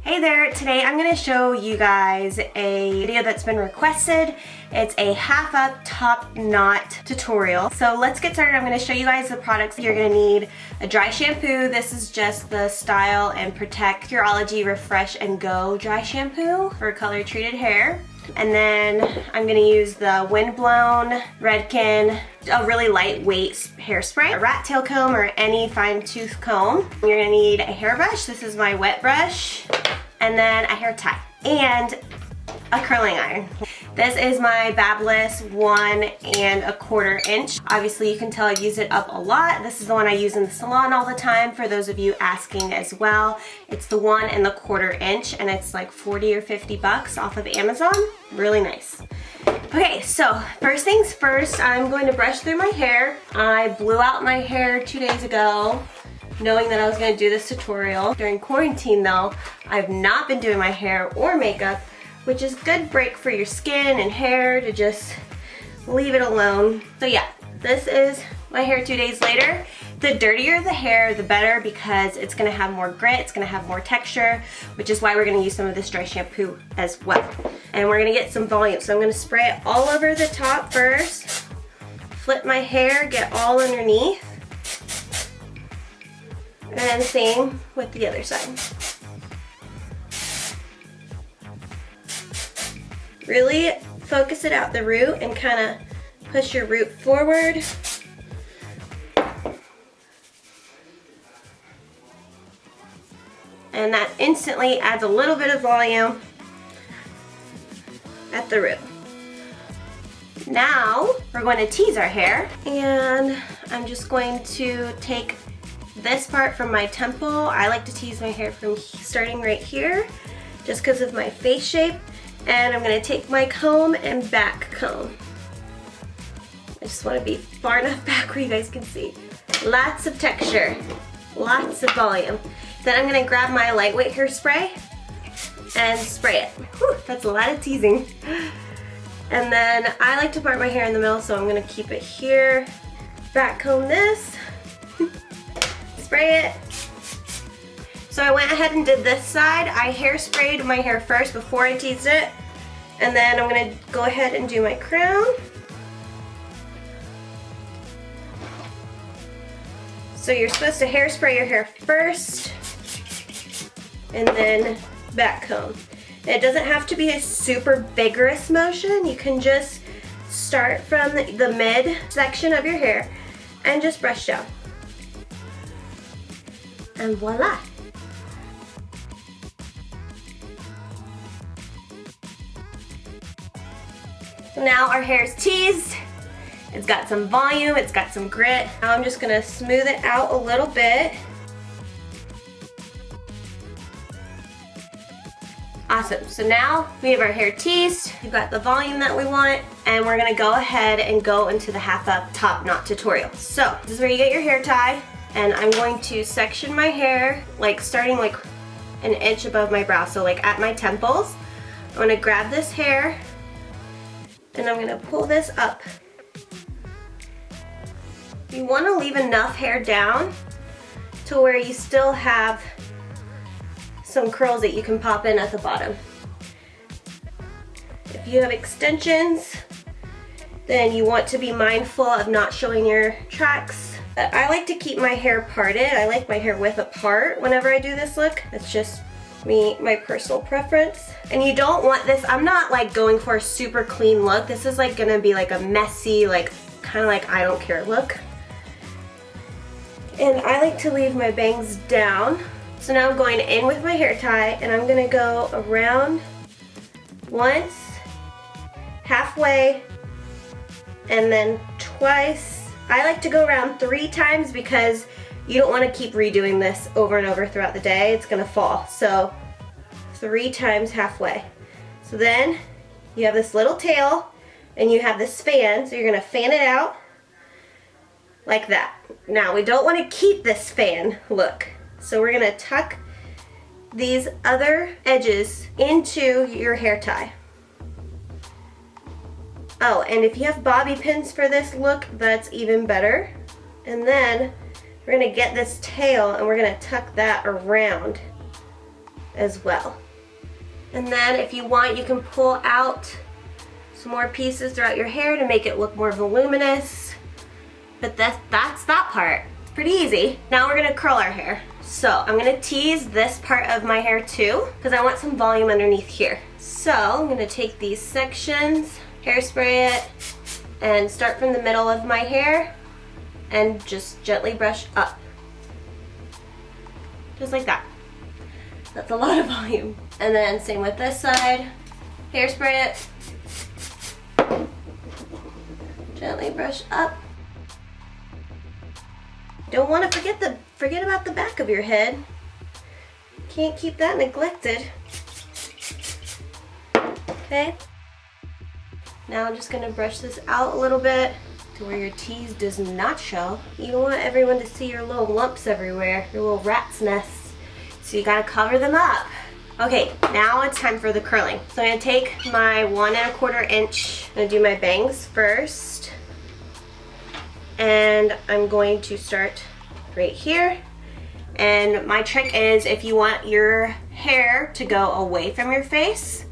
Hey there, today I'm going to show you guys a video that's been requested. It's a half up top knot tutorial. So let's get started. I'm going to show you guys the products. You're going to need a dry shampoo. This is just the Style and Protect Curology Refresh and Go dry shampoo for color treated hair. And then I'm going to use the Windblown Redken, a really lightweight hairspray, a rat tail comb or any fine tooth comb. You're going to need a hairbrush. This is my wet brush. And then a hair tie and a curling iron. This is my Babless 1 1/4 inch. Obviously you can tell I use it up a lot. This is the one I use in the salon all the time for those of you asking as well. It's the 1 1/4 inch and it's like 40 or 50 bucks off of Amazon. Really nice. Okay, so first things first, I'm going to brush through my hair. I blew out my hair 2 days ago, knowing that I was going to do this tutorial. During quarantine though, I've not been doing my hair or makeup, which is a good break for your skin and hair to just leave it alone. So yeah, this is my hair 2 days later. The dirtier the hair, the better, because it's going to have more grit, it's going to have more texture, which is why we're going to use some of this dry shampoo as well. And we're going to get some volume. So I'm going to spray it all over the top first, flip my hair, get all underneath. And same with the other side. Really focus it out the root and kind of push your root forward. And that instantly adds a little bit of volume at the root. Now we're going to tease our hair, and I'm just going to take this part from my temple. I like to tease my hair from starting right here just because of my face shape. And I'm going to take my comb and back comb. I just want to be far enough back where you guys can see. Lots of texture, lots of volume. Then I'm going to grab my lightweight hairspray and spray it. Whew, that's a lot of teasing. And then I like to part my hair in the middle, so I'm going to keep it here. Back comb this. Spray it. So I went ahead and did this side. I hairsprayed my hair first before I teased it. And then I'm going to go ahead and do my crown. So you're supposed to hairspray your hair first and then back comb. It doesn't have to be a super vigorous motion. You can just start from the mid section of your hair and just brush down. And voila! So now our hair is teased. It's got some volume, it's got some grit. Now I'm just gonna smooth it out a little bit. Awesome, so now we have our hair teased. We've got the volume that we want, and we're gonna go ahead and go into the half up top knot tutorial. So this is where you get your hair tie. And I'm going to section my hair, like starting like an inch above my brow, so like at my temples. I'm going to grab this hair and I'm going to pull this up. You want to leave enough hair down to where you still have some curls that you can pop in at the bottom. If you have extensions, then you want to be mindful of not showing your tracks. I like to keep my hair parted. I like my hair width apart whenever I do this look. That's just me, my personal preference. And you don't want this, I'm not like going for a super clean look. This is like gonna be like a messy, like kind of like I don't care look. And I like to leave my bangs down. So now I'm going in with my hair tie and I'm gonna go around once, halfway, and then twice. I like to go around 3 times because you don't want to keep redoing this over and over throughout the day. It's going to fall. So 3 times halfway. So then you have this little tail and you have this fan. So you're going to fan it out like that. Now we don't want to keep this fan look. So we're going to tuck these other edges into your hair tie. Oh, and if you have bobby pins for this look, that's even better. And then we're gonna get this tail and we're gonna tuck that around as well. And then if you want, you can pull out some more pieces throughout your hair to make it look more voluminous. But that's that part. It's pretty easy. Now we're gonna curl our hair. So I'm gonna tease this part of my hair too, because I want some volume underneath here. So I'm gonna take these sections, hairspray it, and start from the middle of my hair and just gently brush up. Just like that. That's a lot of volume. And then same with this side, hairspray it, gently brush up. Don't want to forget about the back of your head. Can't keep that neglected. Okay. Now I'm just gonna brush this out a little bit to where your tease does not show. You don't want everyone to see your little lumps everywhere, your little rat's nests. So you gotta cover them up. Okay, now it's time for the curling. So I'm gonna take my 1 1/4 inch, I'm gonna do my bangs first. And I'm going to start right here. And my trick is, if you want your hair to go away from your face,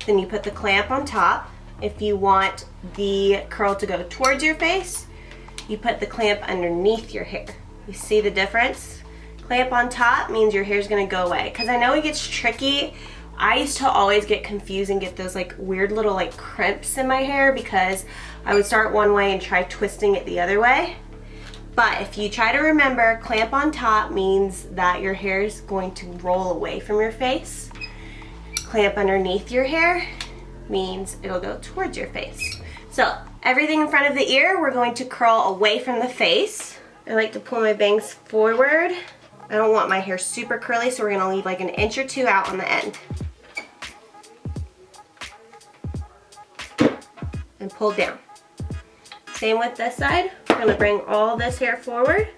then you put the clamp on top. If you want the curl to go towards your face, you put the clamp underneath your hair. You see the difference? Clamp on top means your hair's gonna go away. Because I know it gets tricky. I used to always get confused and get those like weird little like crimps in my hair because I would start one way and try twisting it the other way. But if you try to remember, clamp on top means that your hair is going to roll away from your face. Clamp underneath your hair means it'll go towards your face. So everything in front of the ear, we're going to curl away from the face. I like to pull my bangs forward. I don't want my hair super curly, so we're gonna leave like 1 inch or 2 out on the end. And pull down. Same with this side. We're gonna bring all this hair forward.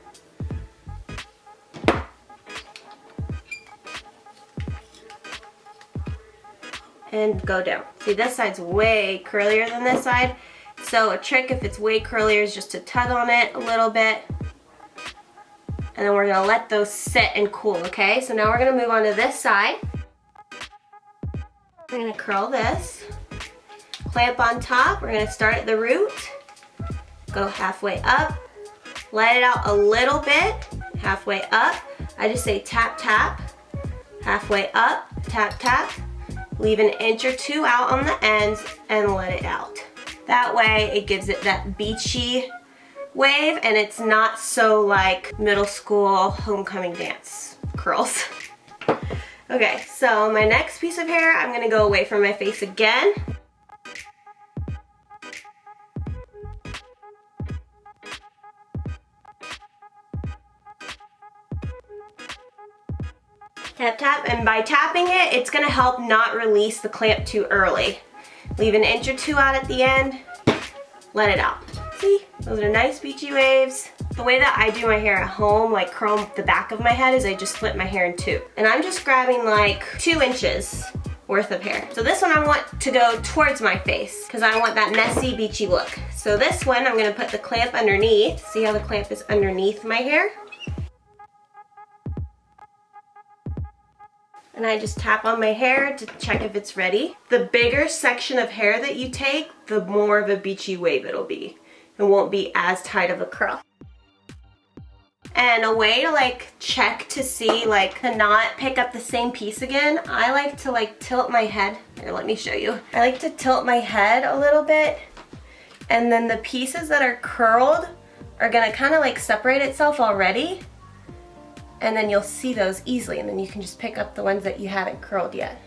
And go down. See, this side's way curlier than this side. So a trick, if it's way curlier, is just to tug on it a little bit. And then we're gonna let those sit and cool, okay? So now we're gonna move on to this side. We're gonna curl this. Clamp on top, we're gonna start at the root. Go halfway up. Let it out a little bit. Halfway up. I just say tap, tap. Halfway up, tap, tap. Leave 1 inch or 2 out on the ends and let it out. That way it gives it that beachy wave and it's not so like middle school homecoming dance curls. Okay, so my next piece of hair, I'm gonna go away from my face again. Tap, tap, and by tapping it, it's gonna help not release the clamp too early. Leave 1 inch or 2 out at the end, let it out. See, those are nice beachy waves. The way that I do my hair at home, like curl the back of my head, is I just split my hair in 2. And I'm just grabbing like 2 inches worth of hair. So this one I want to go towards my face because I want that messy, beachy look. So this one, I'm gonna put the clamp underneath. See how the clamp is underneath my hair? And I just tap on my hair to check if it's ready. The bigger section of hair that you take, the more of a beachy wave it'll be. It won't be as tight of a curl. And a way to like check to see like to not pick up the same piece again, I like to like tilt my head. Here, let me show you. I like to tilt my head a little bit, and then the pieces that are curled are gonna kind of like separate itself already. And then you'll see those easily, and then you can just pick up the ones that you haven't curled yet.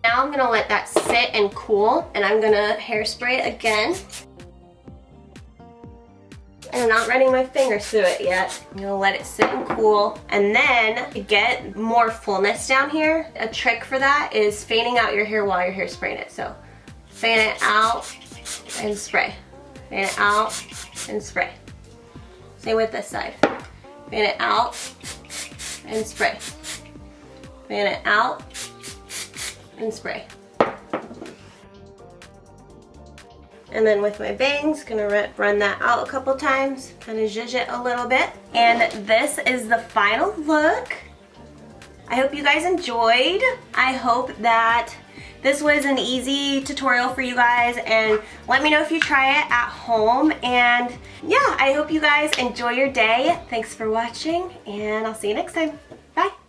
Now I'm gonna let that sit and cool, and I'm gonna hairspray it again. And I'm not running my fingers through it yet. I'm gonna let it sit and cool. And then to get more fullness down here, a trick for that is fanning out your hair while you're hairspraying it. So fan it out and spray. Fan it out and spray. Same with this side. Fan it out and spray. Fan it out and spray. And then with my bangs, gonna run that out a couple times, kind of zhuzh it a little bit. And this is the final look. I hope you guys enjoyed. I hope that this was an easy tutorial for you guys, and let me know if you try it at home. And yeah, I hope you guys enjoy your day. Thanks for watching, and I'll see you next time. Bye.